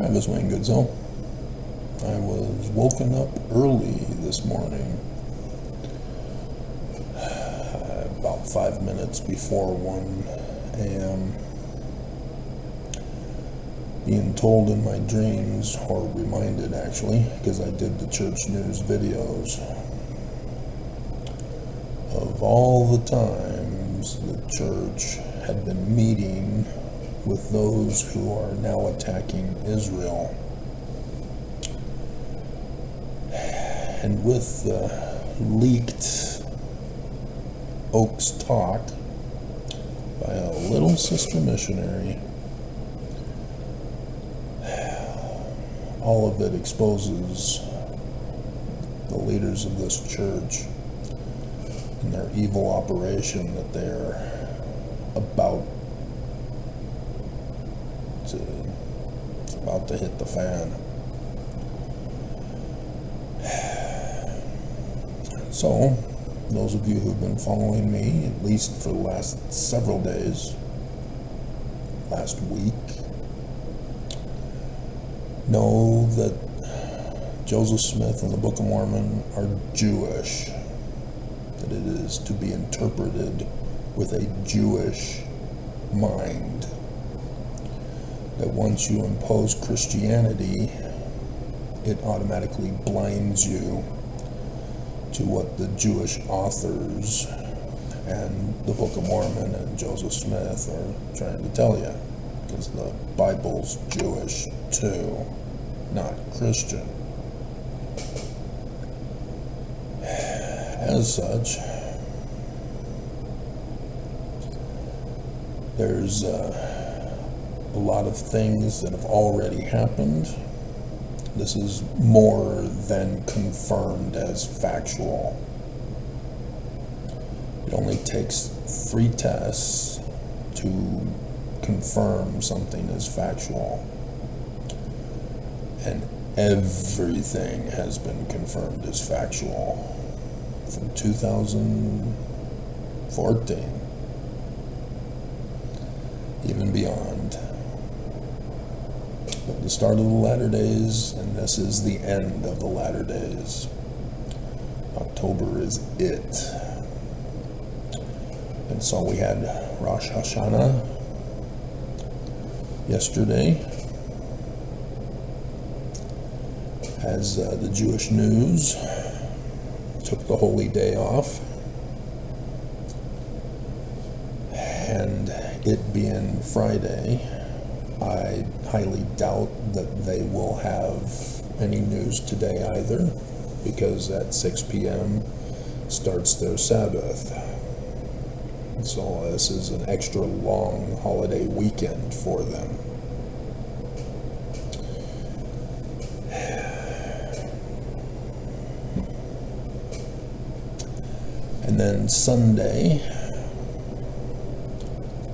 Travis Wayne Goodsell. I was woken up early this morning, about 5 minutes before 1 a.m., being told in my dreams, or reminded actually, because I did the church news videos, of all the times the church had been meeting with those who are now attacking Israel. And with leaked Oaks talk by a little sister missionary, all of it exposes the leaders of this church and their evil operation that they're about to hit the fan. So, those of you who've been following me, at least for the last several days, last week, know that Joseph Smith and the Book of Mormon are Jewish, that it is to be interpreted with a Jewish mind, that once you impose Christianity, it automatically blinds you to what the Jewish authors and the Book of Mormon and Joseph Smith are trying to tell you, because the Bible's Jewish too, not Christian. As such, there's a lot of things that have already happened. This is more than confirmed as factual. It only takes 3 tests to confirm something is factual. And everything has been confirmed as factual from 2014, even beyond. But the start of the latter days, and this is the end of the latter days. October is it. And so we had Rosh Hashanah yesterday, as the Jewish news took the holy day off, and it being Friday, I highly doubt that they will have any news today either, because at 6 p.m. starts their Sabbath. So this is an extra long holiday weekend for them. And then Sunday,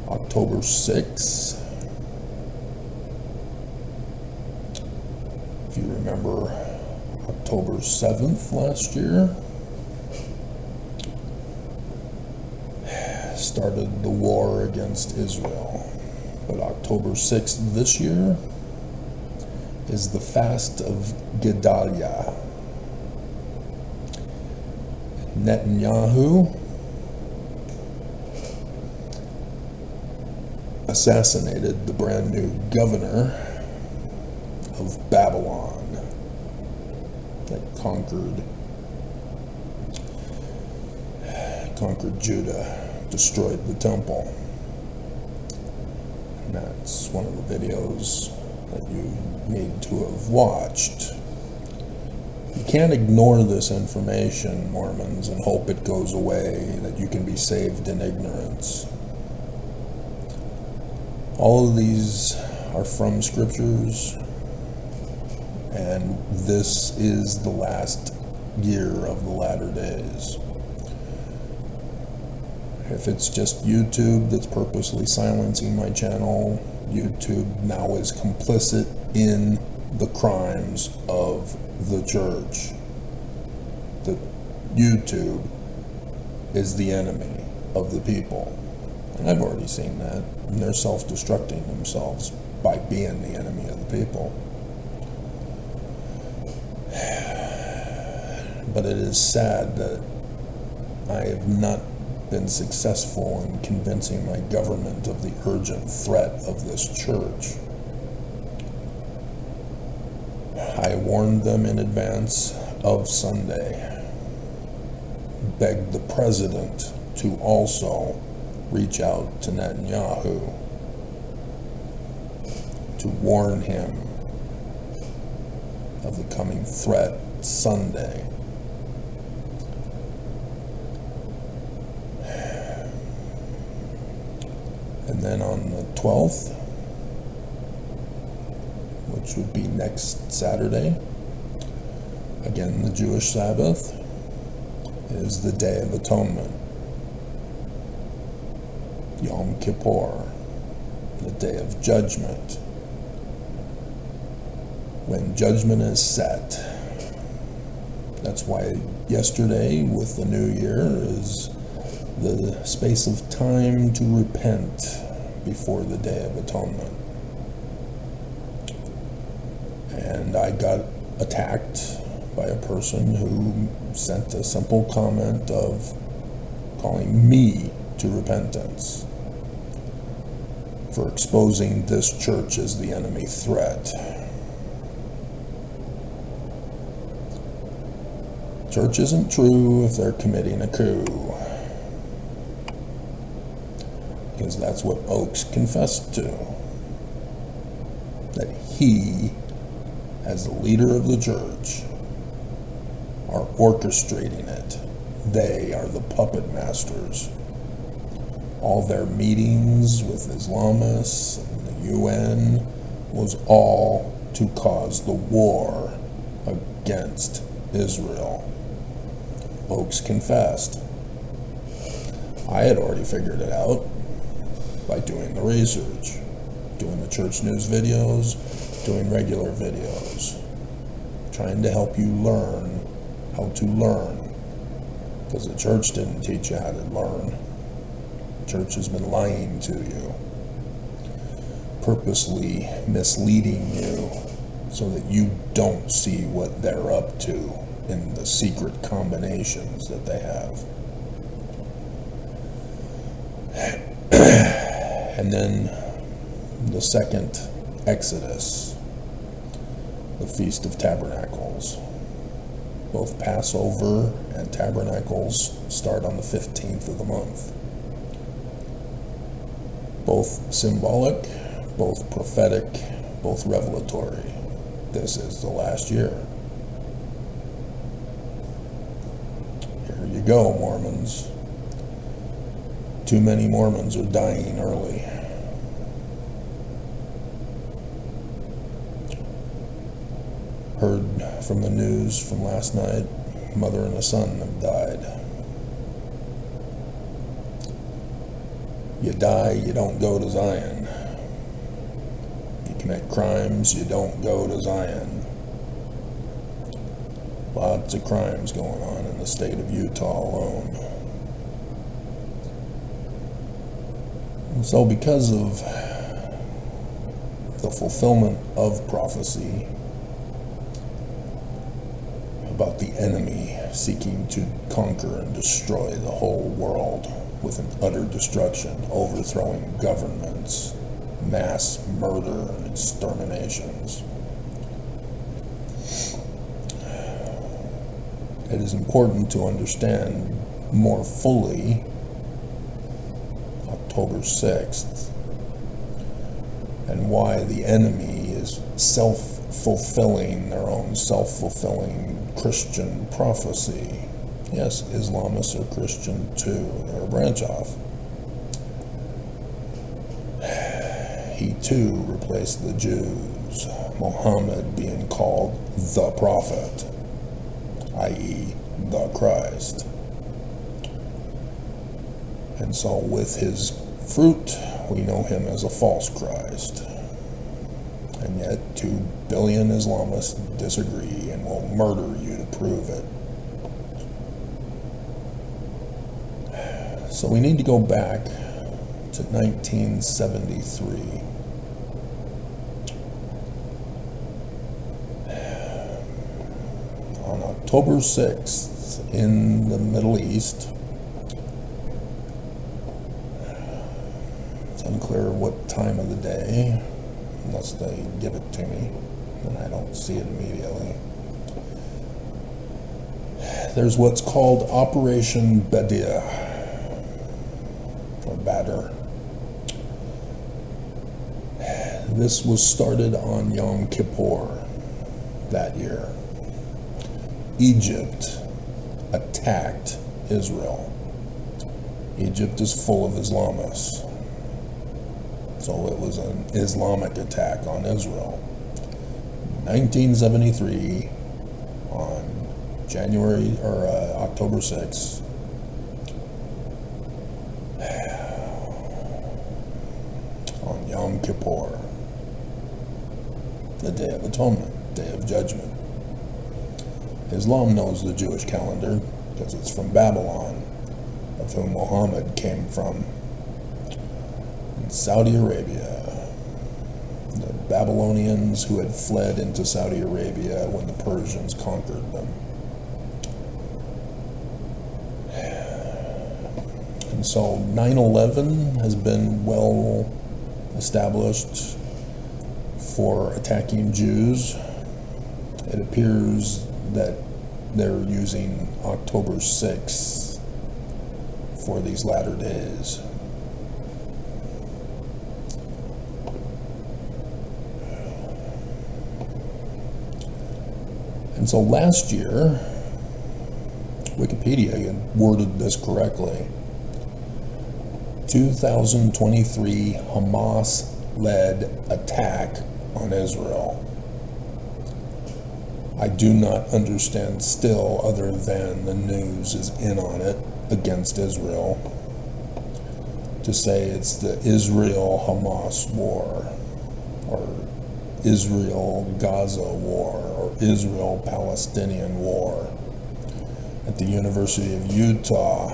October 6th, if you remember October 7th last year, started the war against Israel. But October 6th this year is the fast of Gedaliah. Netanyahu assassinated the brand new governor of Babylon that conquered Judah, destroyed the temple. And that's one of the videos that you need to have watched. You can't ignore this information, Mormons, and hope it goes away, that you can be saved in ignorance. All of these are from scriptures, and this is the last year of the latter days. If it's just YouTube that's purposely silencing my channel, YouTube now is complicit in the crimes of the church. That YouTube is the enemy of the people. And I've already seen that. And they're self-destructing themselves by being the enemy of the people. But it is sad that I have not been successful in convincing my government of the urgent threat of this church. I warned them in advance of Sunday, begged the president to also reach out to Netanyahu to warn him of the coming threat Sunday. And then on the 12th, which would be next Saturday, again the Jewish Sabbath, is the Day of Atonement, Yom Kippur, the Day of Judgment, when judgment is set. That's why yesterday with the new year is the space of time to repent before the Day of Atonement. And I got attacked by a person who sent a simple comment of calling me to repentance for exposing this church as the enemy threat. Church isn't true if they're committing a coup, because that's what Oakes confessed to, that he, as the leader of the church, are orchestrating it. They are the puppet masters. All their meetings with Islamists and the UN was all to cause the war against Israel. Oakes confessed. I had already figured it out by doing the research, doing the church news videos, doing regular videos, trying to help you learn how to learn, because the church didn't teach you how to learn. The church has been lying to you, purposely misleading you so that you don't see what they're up to in the secret combinations that they have. And then the second Exodus, the Feast of Tabernacles. Both Passover and Tabernacles start on the 15th of the month. Both symbolic, both prophetic, both revelatory. This is the last year. Here you go, Mormons. Too many Mormons are dying early. Heard from the news from last night, mother and a son have died. You die, you don't go to Zion. You commit crimes, you don't go to Zion. Lots of crimes going on in the state of Utah alone. And so because of the fulfillment of prophecy about the enemy seeking to conquer and destroy the whole world with an utter destruction, overthrowing governments, mass murder and exterminations, it is important to understand more fully October 6th and why the enemy is self-fulfilling their own self-fulfilling Christian prophecy. Yes, Islamists are Christian too. They're a branch off. He too replaced the Jews, Muhammad being called the prophet, i.e. the Christ. And so with his fruit, we know him as a false Christ. And yet 2 billion Islamists disagree and will murder you to prove it. So we need to go back to 1973. On October 6th in the Middle East. It's unclear what time of the day, unless they give it to me, and I don't see it immediately. There's what's called Operation Badr, or Badr. This was started on Yom Kippur that year. Egypt attacked Israel. Egypt is full of Islamists. So it was an Islamic attack on Israel. 1973, on October 6th, on Yom Kippur, the Day of Atonement, Day of Judgment. Islam knows the Jewish calendar because it's from Babylon, of whom Muhammad came from. In Saudi Arabia, the Babylonians who had fled into Saudi Arabia when the Persians conquered them. And so 9/11 has been well established for attacking Jews. It appears that they're using October 6th for these latter days. And so last year, Wikipedia had worded this correctly. 2023 Hamas-led attack on Israel. I do not understand still, other than the news is in on it against Israel, to say it's the Israel-Hamas war, or Israel-Gaza war, or Israel-Palestinian war. At the University of Utah,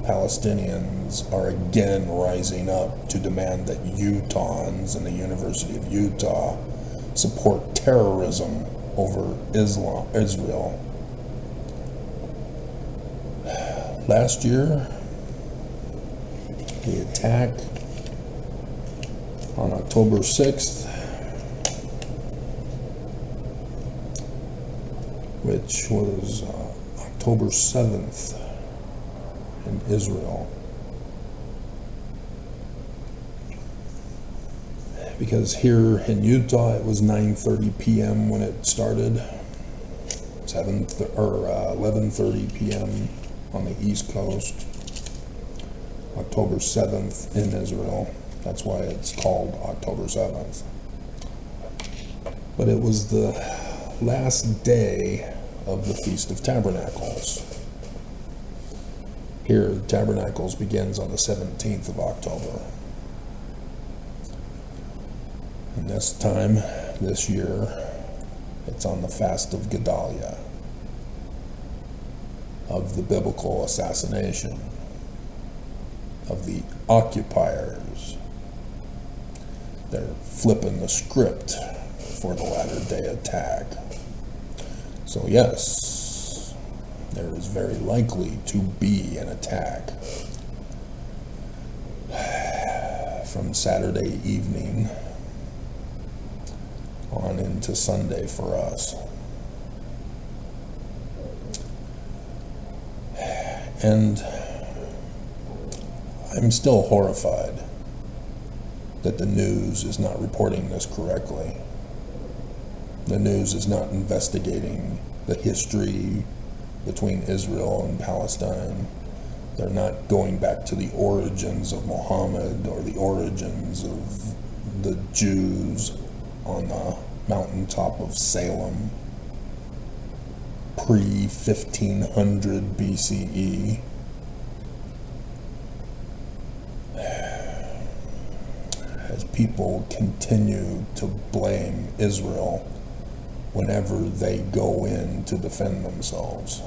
Palestinians are again rising up to demand that Utahns in the University of Utah support terrorism over Israel. Last year, the attack on October 6th, which was October 7th in Israel. Because here in Utah it was 9:30 p.m. when it started, 11:30 p.m. on the East Coast. October 7th in Israel. That's why it's called October 7th. But it was the last day of the Feast of Tabernacles. Here, Tabernacles begins on the 17th of October. And this time, this year, it's on the fast of Gedalia, of the biblical assassination, of the occupiers. They're flipping the script for the latter day attack. So yes, there is very likely to be an attack from Saturday evening on into Sunday for us. And I'm still horrified that the news is not reporting this correctly. The news is not investigating the history between Israel and Palestine. They're not going back to the origins of Muhammad or the origins of the Jews on the mountaintop of Salem pre-1500 BCE. As people continue to blame Israel whenever they go in to defend themselves.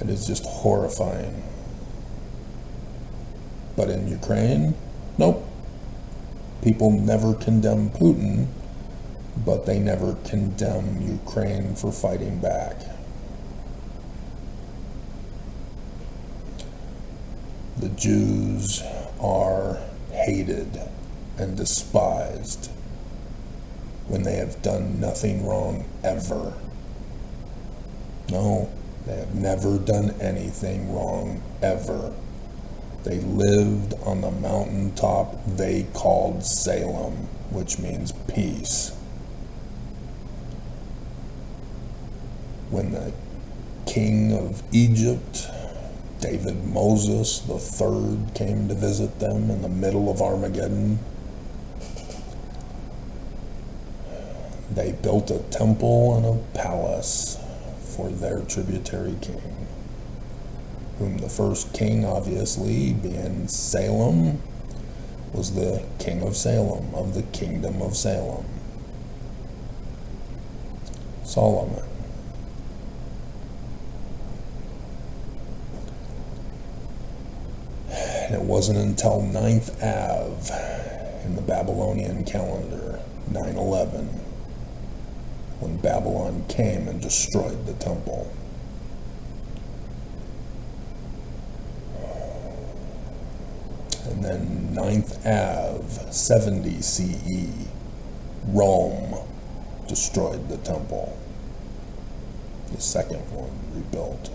It is just horrifying. But in Ukraine, nope. People never condemn Putin, but they never condemn Ukraine for fighting back. The Jews are hated and despised when they have done nothing wrong ever. No, they have never done anything wrong ever. They lived on the mountaintop they called Salem, which means peace. When the king of Egypt, David Moses III, came to visit them in the middle of Armageddon, they built a temple and a palace for their tributary king, whom the first king, obviously, being Salem, was the king of Salem, of the kingdom of Salem, Solomon. And it wasn't until 9th Av in the Babylonian calendar, 9/11, when Babylon came and destroyed the temple. And then 9th Av, 70 CE, Rome destroyed the temple. The second one rebuilt.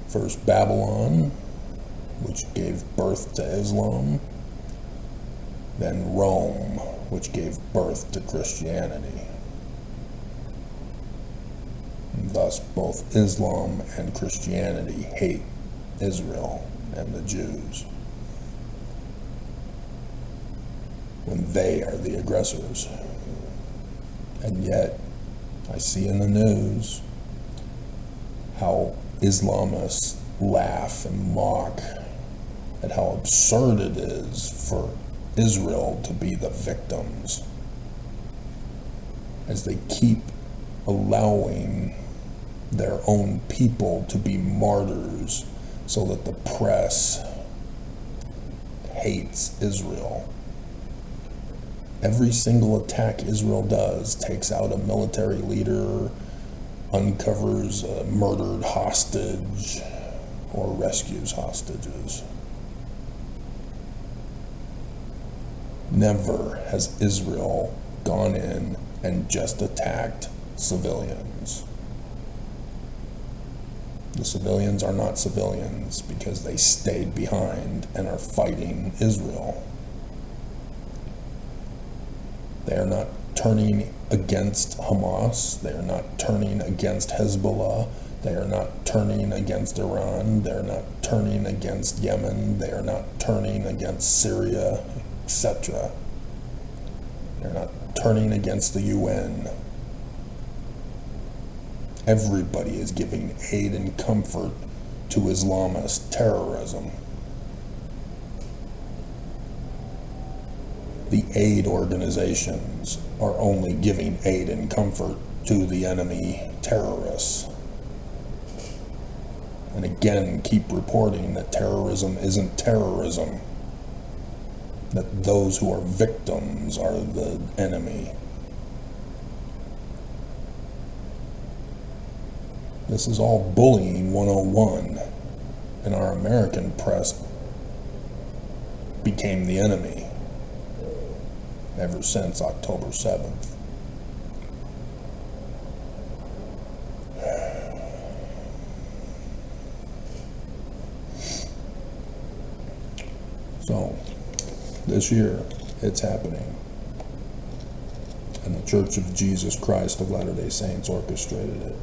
First Babylon, which gave birth to Islam, then Rome, which gave birth to Christianity. And thus, both Islam and Christianity hate Israel and the Jews, when they are the aggressors. And yet, I see in the news how Islamists laugh and mock at how absurd it is for Israel to be the victims, as they keep allowing their own people to be martyrs so that the press hates Israel. Every single attack Israel does takes out a military leader, uncovers a murdered hostage, or rescues hostages. Never has Israel gone in and just attacked civilians. The civilians are not civilians because they stayed behind and are fighting Israel. They are not turning against Hamas. They are not turning against Hezbollah. They are not turning against Iran. They are not turning against Yemen. They are not turning against Syria, etc. They're not turning against the UN. Everybody is giving aid and comfort to Islamist terrorism. The aid organizations are only giving aid and comfort to the enemy terrorists. And again, keep reporting that terrorism isn't terrorism, that those who are victims are the enemy. This is all bullying 101, and our American press became the enemy ever since October 7th. So, this year, it's happening. And the Church of Jesus Christ of Latter-day Saints orchestrated it.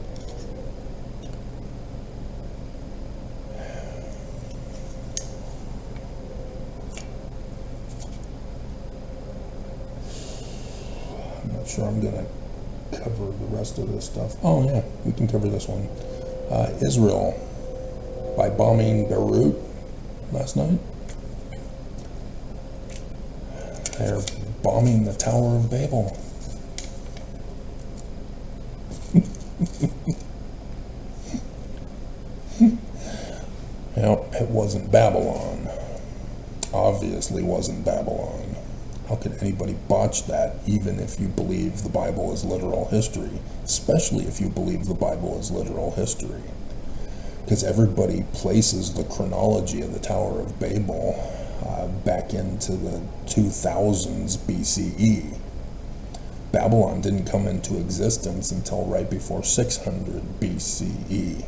I'm not sure I'm going to cover the rest of this stuff. Oh yeah, we can cover this one. Israel, by bombing Beirut last night, they're bombing the Tower of Babel. Now, it wasn't Babylon, obviously wasn't Babylon. How could anybody botch that, even if you believe the Bible is literal history? Especially if you believe the Bible is literal history. Because everybody places the chronology of the Tower of Babel back into the 2000s BCE. Babylon didn't come into existence until right before 600 BCE.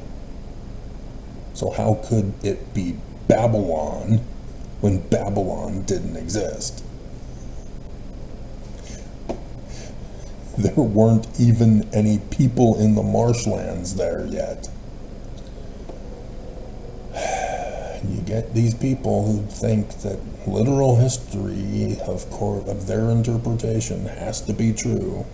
So how could it be Babylon when Babylon didn't exist? There weren't even any people in the marshlands there yet. You get these people who think that literal history of their interpretation has to be true,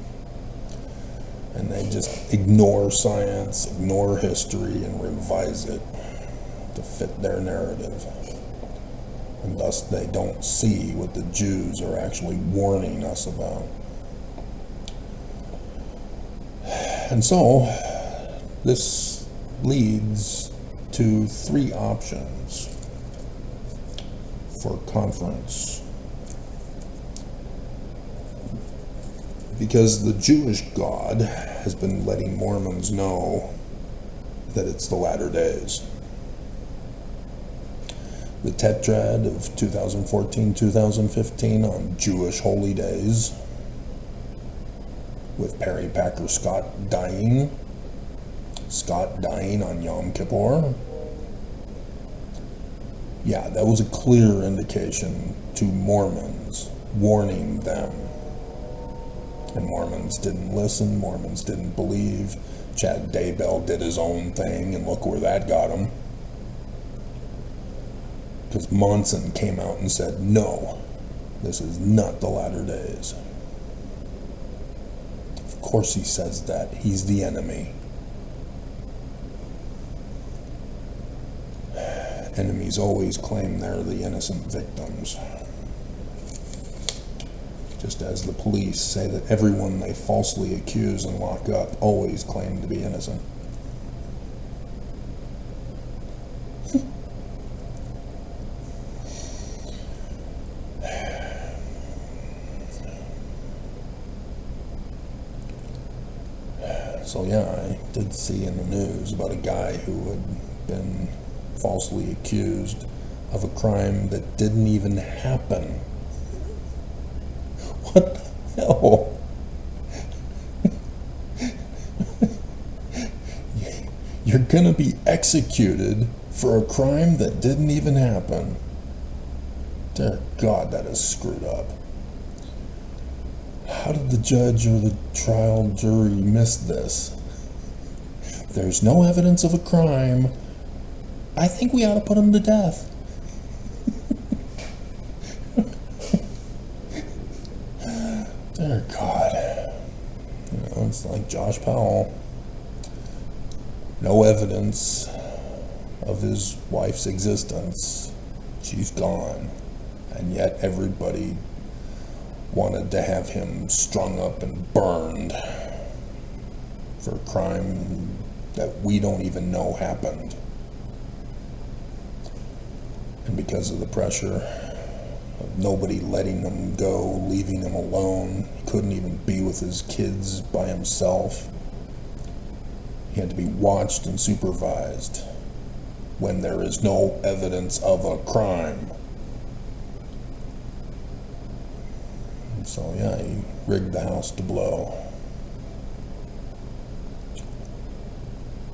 and they just ignore science, ignore history, and revise it to fit their narrative. And thus they don't see what the Jews are actually warning us about. And so this leads to three options for conference. Because the Jewish God has been letting Mormons know that it's the latter days. The Tetrad of 2014-2015 on Jewish holy days, with Perry Packer Scott dying on Yom Kippur. Yeah, that was a clear indication to Mormons, warning them. And Mormons didn't listen, Mormons didn't believe. Chad Daybell did his own thing, and look where that got him. Because Monson came out and said, no, this is not the latter days. Of course he says that. He's the enemy. Enemies always claim they're the innocent victims. Just as the police say that everyone they falsely accuse and lock up always claim to be innocent. So yeah, I did see in the news about a guy who had been falsely accused of a crime that didn't even happen. What the hell? You're gonna be executed for a crime that didn't even happen. Dear God, that is screwed up. How did the judge or the trial jury miss this? There's no evidence of a crime. I think we ought to put him to death. Dear God. You know, it's like Josh Powell. No evidence of his wife's existence. She's gone. And yet everybody wanted to have him strung up and burned for a crime that we don't even know happened. And because of the pressure of nobody letting him go, leaving him alone, he couldn't even be with his kids by himself. He had to be watched and supervised when there is no evidence of a crime. And so yeah, he rigged the house to blow.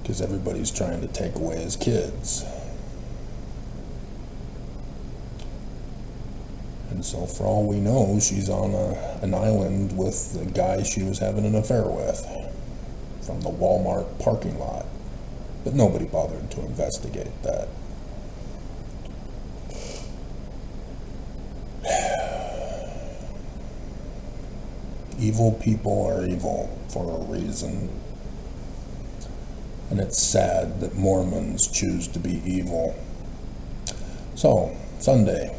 Because everybody's trying to take away his kids. And so for all we know, she's on an island with the guy she was having an affair with from the Walmart parking lot. But nobody bothered to investigate that. Evil people are evil for a reason. And it's sad that Mormons choose to be evil. So, Sunday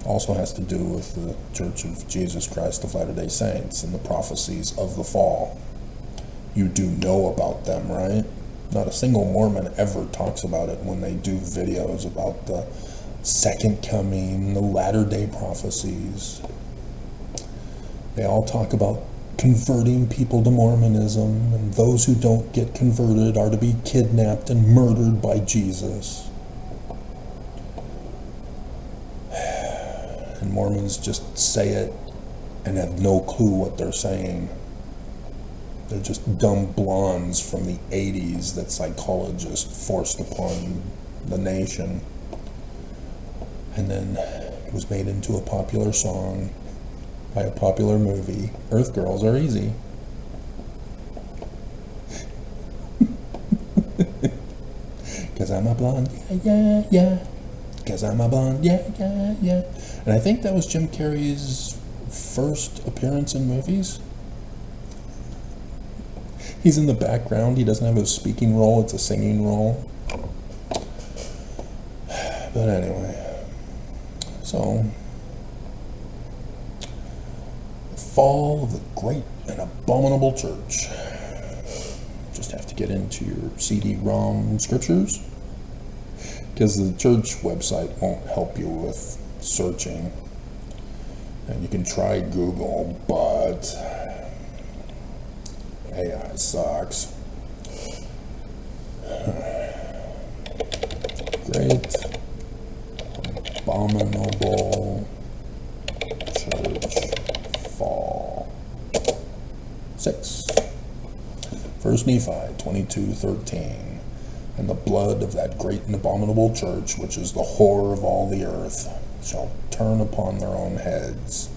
also has to do with the Church of Jesus Christ of Latter-day Saints and the prophecies of the fall. You do know about them, right? Not a single Mormon ever talks about it when they do videos about the second coming, the latter-day prophecies. They all talk about converting people to Mormonism, and those who don't get converted are to be kidnapped and murdered by Jesus. And Mormons just say it and have no clue what they're saying. They're just dumb blondes from the 80s that psychologists forced upon the nation. And then it was made into a popular song by a popular movie. Earth Girls Are Easy. Cause I'm a blonde, yeah, yeah, yeah. Cause I'm a blonde, yeah, yeah, yeah. And I think that was Jim Carrey's first appearance in movies. He's in the background. He doesn't have a speaking role. It's a singing role. But anyway, so the fall of the great and abominable church. Just have to get into your CD-ROM scriptures, because the church website won't help you with searching. And you can try Google, but AI sucks. Great abominable church fall. 6. 1 Nephi 22:13. And the blood of that great and abominable church, which is the whore of all the earth, shall turn upon their own heads,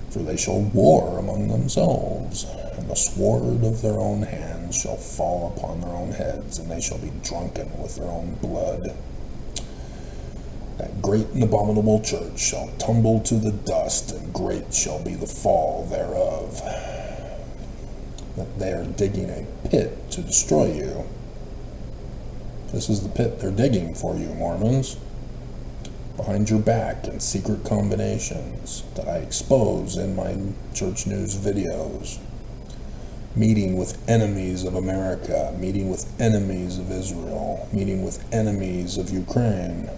for they shall war among themselves, and the sword of their own hands shall fall upon their own heads, and they shall be drunken with their own blood. That great and abominable church shall tumble to the dust, and great shall be the fall thereof. That they are digging a pit to destroy you. This is the pit they're digging for you, Mormons. Behind your back in secret combinations that I expose in my church news videos. Meeting with enemies of America, meeting with enemies of Israel, meeting with enemies of Ukraine.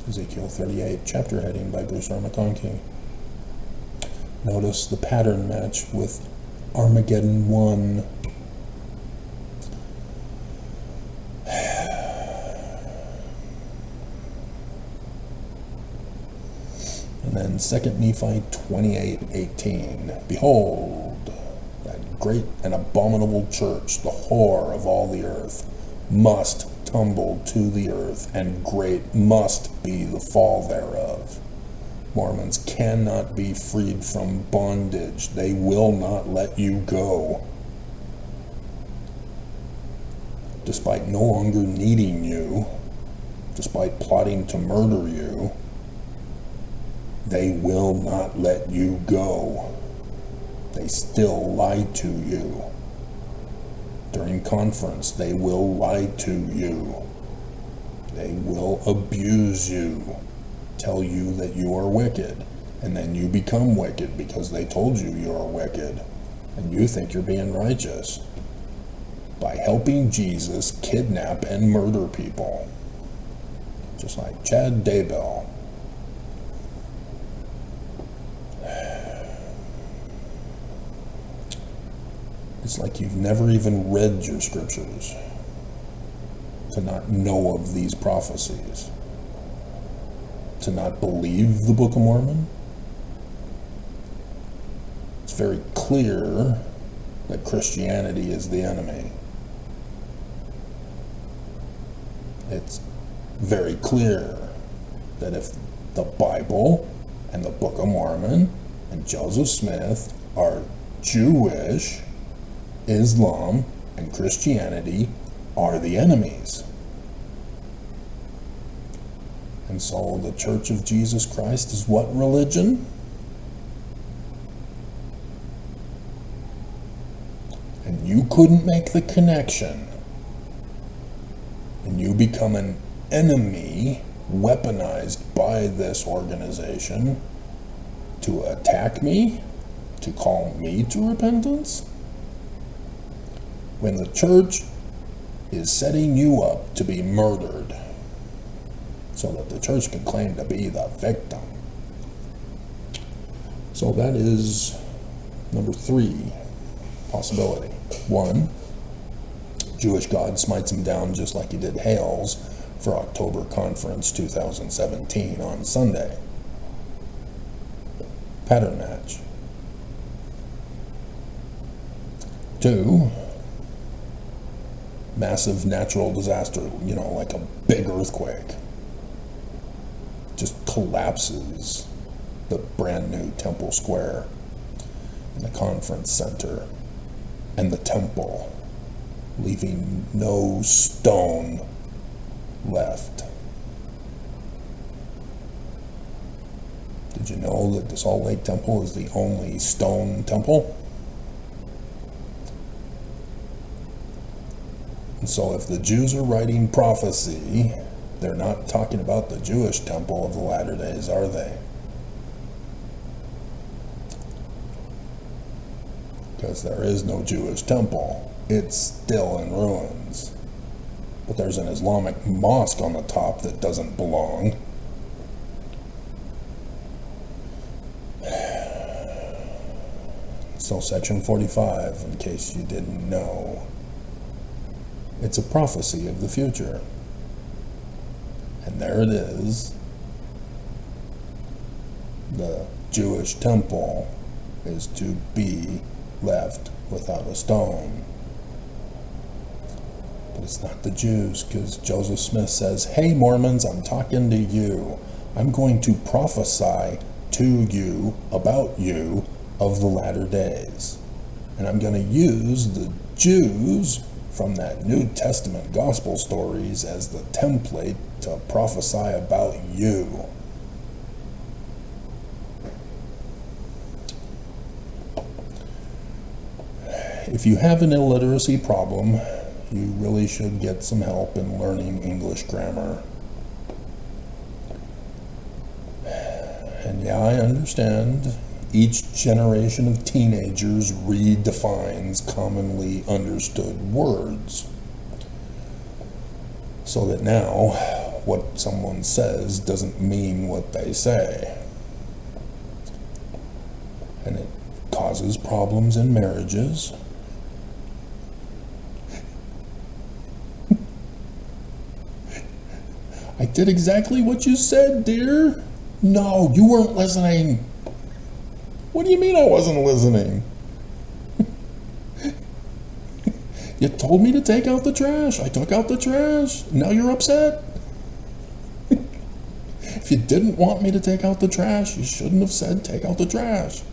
Ezekiel 38, chapter heading by Bruce R. McConkie. Notice the pattern match with Armageddon 1. And then 2 Nephi 28:18. Behold, that great and abominable church, the whore of all the earth, must tumble to the earth, and great must be the fall thereof. Mormons cannot be freed from bondage. They will not let you go. Despite no longer needing you, despite plotting to murder you, they will not let you go. They still lie to you. During conference, they will lie to you. They will abuse you, tell you that you are wicked, and then you become wicked because they told you you're wicked, and you think you're being righteous by helping Jesus kidnap and murder people, just like Chad Daybell. It's like you've never even read your scriptures to not know of these prophecies, to not believe the Book of Mormon. It's very clear that Christianity is the enemy. It's very clear that if the Bible and the Book of Mormon and Joseph Smith are Jewish, Islam and Christianity are the enemies. And so the Church of Jesus Christ is what religion? And you couldn't make the connection. And you become an enemy weaponized by this organization to attack me, to call me to repentance? When the church is setting you up to be murdered, so that the church can claim to be the victim. So that is number 3 possibility. 1, Jewish God smites him down just like he did Hales for October Conference 2017 on Sunday. Pattern match. 2, massive natural disaster, like a big earthquake, just collapses the brand new Temple Square and the conference center and the temple, leaving no stone left. Did you know that the Salt Lake Temple is the only stone temple? And so if the Jews are writing prophecy, they're not talking about the Jewish temple of the latter days, are they? Because there is no Jewish temple. It's still in ruins. But there's an Islamic mosque on the top that doesn't belong. So section 45, in case you didn't know, it's a prophecy of the future. And there it is. The Jewish temple is to be left without a stone. But it's not the Jews, because Joseph Smith says, "Hey Mormons, I'm talking to you. I'm going to prophesy to you about you of the latter days. And I'm going to use the Jews from that New Testament gospel stories as the template to prophesy about you." If you have an illiteracy problem, you really should get some help in learning English grammar. And yeah, I understand each generation of teenagers redefines commonly understood words, so that now what someone says doesn't mean what they say. And it causes problems in marriages. I did exactly what you said, dear. No, you weren't listening. What do you mean I wasn't listening? You told me to take out the trash. I took out the trash. Now you're upset? If you didn't want me to take out the trash, you shouldn't have said take out the trash.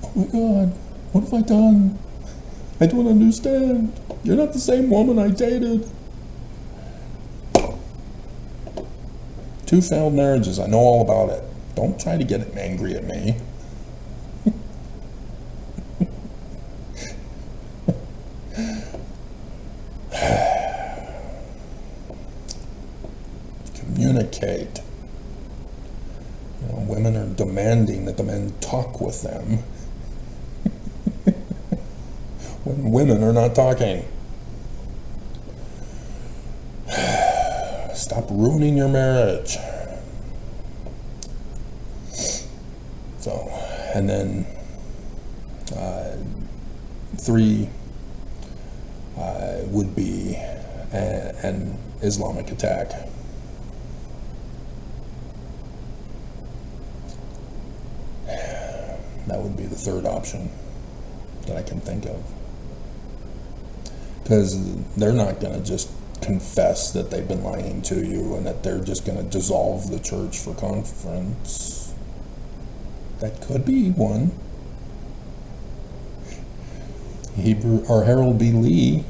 Oh my God, what have I done? I don't understand. You're not the same woman I dated. 2 failed marriages. I know all about it. Don't try to get angry at me. Communicate. Women are demanding that the men talk with them when women are not talking. Stop ruining your marriage. So, and then 3 would be an Islamic attack. That would be the 3rd option that I can think of. Because they're not going to just confess that they've been lying to you and that they're just going to dissolve the church for conference. That could be one. Harold B. Lee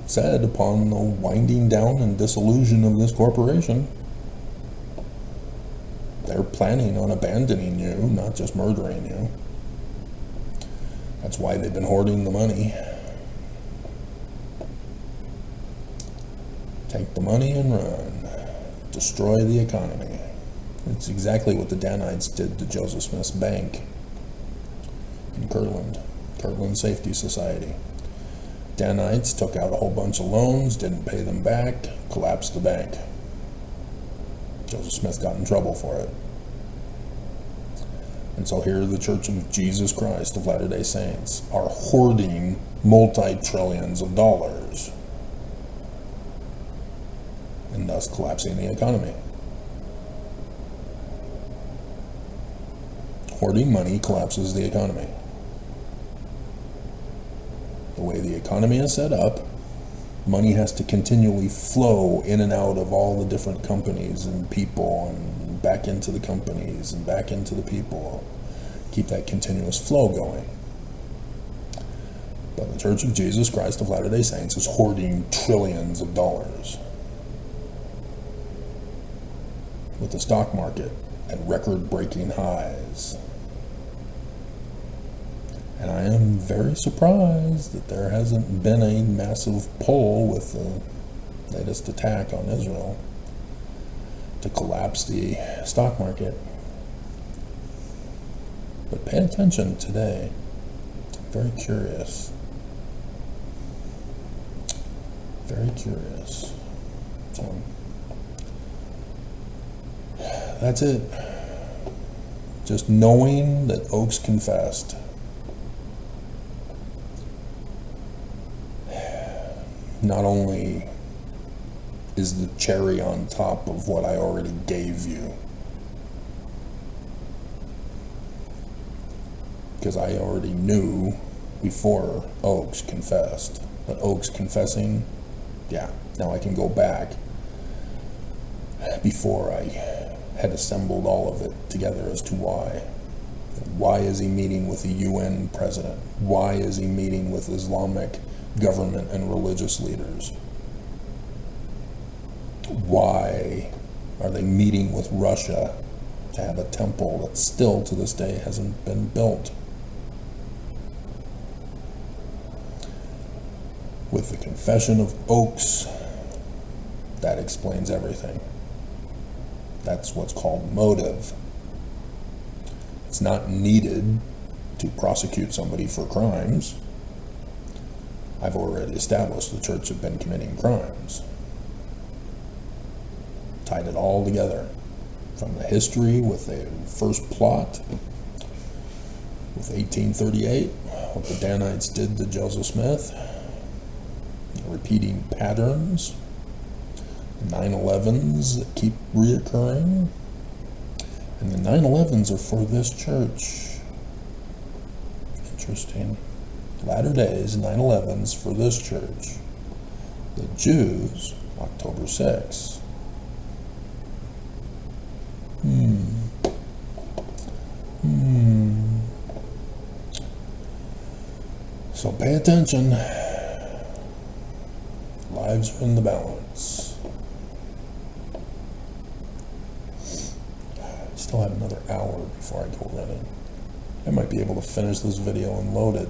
said, upon the winding down and dissolution of this corporation, they're planning on abandoning you, not just murdering you. That's why they've been hoarding the money. Take the money and run. Destroy the economy. It's exactly what the Danites did to Joseph Smith's bank in Kirtland Safety Society. Danites took out a whole bunch of loans, didn't pay them back, collapsed the bank. Joseph Smith got in trouble for it. And so here the Church of Jesus Christ of Latter-day Saints are hoarding multi-trillions of dollars and thus collapsing the economy. Hoarding money collapses the economy. The way the economy is set up, money has to continually flow in and out of all the different companies and people, and back into the companies and back into the people. Keep that continuous flow going. But the Church of Jesus Christ of Latter-day Saints is hoarding trillions of dollars, with the stock market at record-breaking highs. And I am very surprised that there hasn't been a massive pull with the latest attack on Israel to collapse the stock market. But pay attention today. Very curious. Very curious. So, that's it. Just knowing that Oaks confessed. Not only is the cherry on top of what I already gave you, because I already knew before Oaks confessed, but Oaks confessing, yeah, now I can go back before I had assembled all of it together as to why. Why is he meeting with the UN president? Why is he meeting with Islamic government and religious leaders? Why are they meeting with Russia to have a temple that still to this day hasn't been built? With the confession of Oaks, that explains everything. That's what's called motive. It's not needed to prosecute somebody for crimes. I've already established the church have been committing crimes. Tied it all together. From the history with the first plot, with 1838, what the Danites did to Joseph Smith, the repeating patterns, 9/11s that keep reoccurring, and the 9/11s are for this church. Interesting. Latter days, 9/11s for this church. The Jews, October 6th. So pay attention. Lives are in the balance. Still have another hour before I go running. I might be able to finish this video and load it